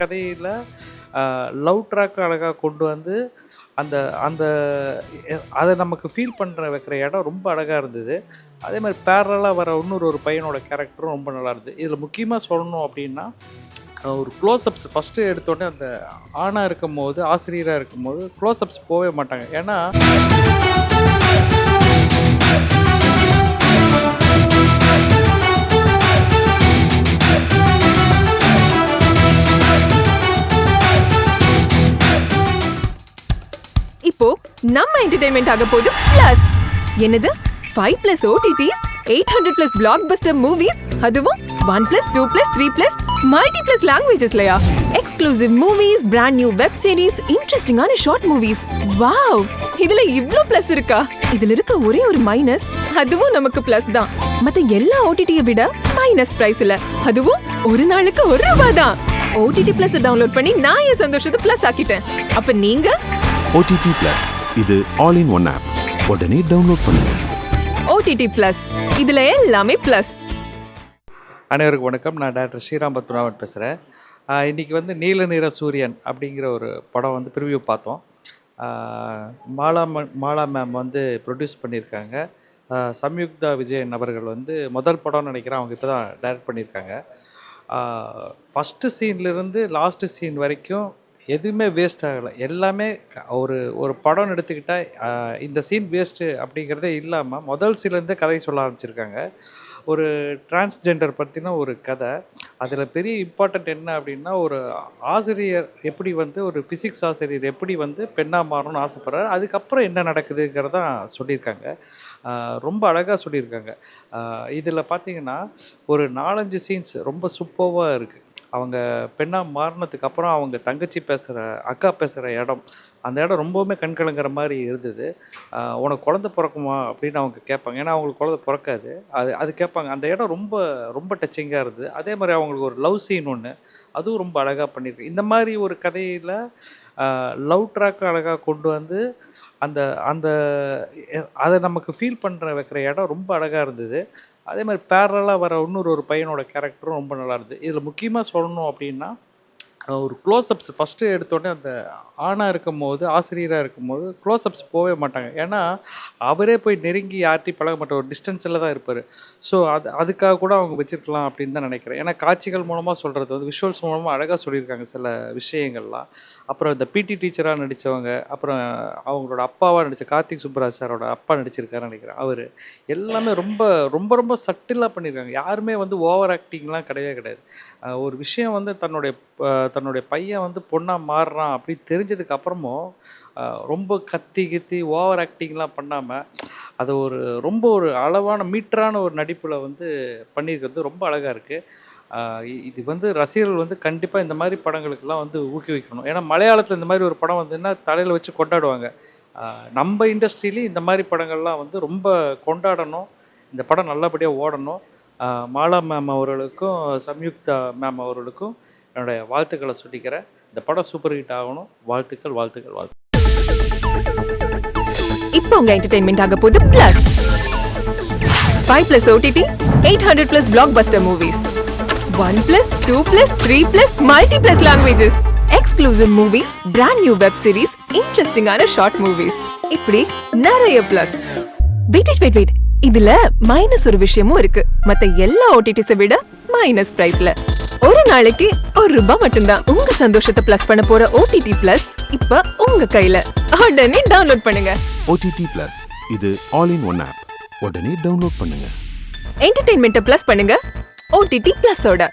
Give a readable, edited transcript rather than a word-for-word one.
கதையில love track அழகா கொண்டு வந்து அந்த அந்த அத நமக்கு ஃபீல் வைக்கிற இடம் ரொம்ப அழகா இருந்தது. அதே மாரி பேரலலா வர ஒரு பையனோட கேரக்டரும் ரொம்ப நல்லா இருந்தது. இதில முக்கியமா சொல்லணும் அப்டின்னா, ஒரு க்ளோஸ் அப்ஸ் ஃபர்ஸ்ட்டு எடுத்தோனே அந்த ஆணா இருக்கும்போது, ஆசிரியரா இருக்கும்போது க்ளோஸ் அப்ஸ் போவே மாட்டாங்க. ஏன்னா இப்போ நம்ம என்டர்டெயின்மெண்ட் ஆக போகுது பிளஸ். என்னது 5+ OTTs, 800+ blockbuster movies, அதுவும் 1+, 2+, 3+, multi+ languagesலயா? Exclusive movies, brand new web series, interestingஆன short movies. Wow, இதுல இவ்ளோ பிளஸ் இருக்கா? இதுல இருக்க ஒரே ஒரு மைனஸ், அதுவும் நமக்கு பிளஸ் தான். மத்த எல்லா OTTயை விட மைனஸ் பிரைஸ்ல, அதுவும் ஒரு நாளுக்கு ₹1 தான். OTT Plus டவுன்லோட் பண்ணி நான் என் சந்தோஷத்தை பிளஸ் ஆக்கிட்டேன். அப்ப நீங்க OTT Plus இது ஆல் இன் ஒன் ஆப். உடனே டவுன்லோட் பண்ணுங்க. OTT Plus இதுல எல்லாமே பிளஸ். அனைவருக்கும் வணக்கம். நான் டாக்டர் ஸ்ரீராம் பத்மநாபன் பேசுகிறேன். இன்றைக்கி வந்து நீல நிற சூரியன் அப்படிங்கிற ஒரு படம் வந்து ப்ரிவ்யூ பார்த்தோம். மாலா மேம் வந்து ப்ரொடியூஸ் பண்ணியிருக்காங்க. சம்யுக்தா விஜயன் அவர்கள் வந்து முதல் படம்னு நினைக்கிறேன், அவங்க இப்போ தான் டைரக்ட் பண்ணியிருக்காங்க. ஃபஸ்ட்டு சீன்லேருந்து லாஸ்ட்டு சீன் வரைக்கும் எதுவுமே வேஸ்ட் ஆகலை. எல்லாமே ஒரு படம்னு எடுத்துக்கிட்டால் இந்த சீன் வேஸ்ட்டு அப்படிங்கிறதே இல்லாமல் முதல் சீன்லேருந்தே கதை சொல்ல ஆரம்பிச்சிருக்காங்க. ஒரு டிரான்ஸ்ஜெண்டர் பற்றின ஒரு கதை. அதில் பெரிய இம்பார்ட்டண்ட் என்ன அப்படின்னா, ஒரு ஆசிரியர் எப்படி வந்து ஒரு ஃபிசிக்ஸ் ஆசிரியர் எப்படி வந்து பெண்ணாக மாறணும்னு ஆசைப்படுறாரு, அதுக்கப்புறம் என்ன நடக்குதுங்கிறதான் சொல்லியிருக்காங்க. ரொம்ப அழகாக சொல்லியிருக்காங்க. இதில் பார்த்திங்கன்னா ஒரு 4-5 சீன்ஸ் ரொம்ப சூப்பர்வாக இருக்குது. அவங்க பெண்ணாக மாறினதுக்கப்புறம் அவங்க தங்கச்சி அக்கா பேசுகிற இடம், அந்த இடம் ரொம்பவுமே கண்கலங்கிற மாதிரி இருந்தது. உனக்கு குழந்தை பிறக்குமா அப்படின்னு அவங்க கேட்பாங்க. ஏன்னா அவங்களுக்கு குழந்தை பிறக்காது. அது கேட்பாங்க. அந்த இடம் ரொம்ப ரொம்ப டச்சிங்காக இருந்தது. அதே மாதிரி அவங்களுக்கு ஒரு லவ் சீன் ஒன்று, அதுவும் ரொம்ப அழகாக பண்ணியிருக்கு. இந்த மாதிரி ஒரு கதையில் லவ் ட்ராக் அழகாக கொண்டு வந்து அந்த அந்த அதை நமக்கு ஃபீல் வைக்கிற இடம் ரொம்ப அழகாக இருந்தது. அதே மாதிரி பேரலாக வர ஒரு பையனோட கேரக்டரும் ரொம்ப நல்லா இருந்தது. இதில் முக்கியமாக சொல்லணும் அப்படின்னா, ஒரு க்ளோஸ்அப்ஸ் ஃபஸ்ட்டு எடுத்தோடனே அந்த ஆணா இருக்கும்போது, ஆசிரியராக இருக்கும்போது க்ளோஸ்அப்ஸ் போவே மாட்டாங்க. ஏன்னா அவரே போய் நெருங்கி யார்ட்டையும் பழக மாட்டார், ஒரு டிஸ்டன்ஸில் தான் இருப்பார். ஸோ அதுக்காக கூட அவங்க வச்சுருக்கலாம் அப்படின்னு தான் நினைக்கிறேன். ஏன்னா காட்சிகள் மூலமாக சொல்கிறது வந்து விஷுவல்ஸ் மூலமாக அழகாக சொல்லியிருக்காங்க சில விஷயங்கள்லாம். அப்புறம் இந்த பிடி டீச்சராக நடித்தவங்க, அப்புறம் அவங்களோட அப்பாவாக நடித்த கார்த்திக் சுப்புராஜ் சாரோட அப்பா நடிச்சிருக்காருன்னு நினைக்கிறேன். அவர் எல்லாமே ரொம்ப ரொம்ப ரொம்ப சட்டிலாக பண்ணியிருக்காங்க. யாருமே வந்து ஓவர் ஆக்டிங்லாம் கிடையவே கிடையாது. ஒரு விஷயம் வந்து தன்னுடைய பையன் வந்து பொண்ணாக மாறுறான் அப்படின்னு தெரிஞ்சதுக்கு அப்புறமும் ரொம்ப கத்தி ஓவர் ஆக்டிங்லாம் பண்ணாமல் அதை ரொம்ப ஒரு அளவான மீட்டரான ஒரு நடிப்பில் வந்து பண்ணியிருக்கிறது ரொம்ப அழகாக இருக்குது. இது வந்து ரசிகர்கள் வந்து கண்டிப்பாக இந்த மாதிரி படங்களுக்கெல்லாம் வந்து ஊக்குவிக்கணும். ஏன்னா மலையாளத்தில் இந்த மாதிரி ஒரு படம் வந்துன்னா தலையில் வச்சு கொண்டாடுவாங்க. நம்ம இண்டஸ்ட்ரியிலையும் இந்த மாதிரி படங்கள்லாம் வந்து ரொம்ப கொண்டாடணும். இந்த படம் நல்லபடியாக ஓடணும். மாலா மேம் அவர்களுக்கும் சம்யுக்தா மேம் அவர்களுக்கும் என்னுடைய வாழ்த்துக்களை சொல்லிக்கிறேன். இந்த படம் சூப்பர் ஹிட் ஆகணும். வாழ்த்துக்கள் வாழ்த்துக்கள் வாழ்த்துக்கள். இப்போ உங்க என்டர்டெயின்மெண்ட் ஆக போகுது plus. 5+ OTT, 800+ blockbuster movies, 1+, 2+, 3+, multi+ languages, exclusive movies, brand new web series, interestingஆன short movies. இப்படி நிறைய பிளஸ். வெயிட், இதுல மைனஸ் ஒரு விஷயமும் இருக்கு. மத்த எல்லா OTTs விட மைனஸ் பிரைஸ்ல. ஒரு நாளைக்கு ₹1 மட்டும்தான். உங்க சந்தோஷத்தை பிளஸ் பண்ண போற OTT Plus இப்ப உங்க கையில. உடனே டவுன்லோட் பண்ணுங்க. OTT Plus இது ஆல் இன் ஒன் ஆப். உடனே டவுன்லோட் பண்ணுங்க. என்டர்டெயின்மெண்ட்டை பிளஸ் பண்ணுங்க OTT Plus ஓட.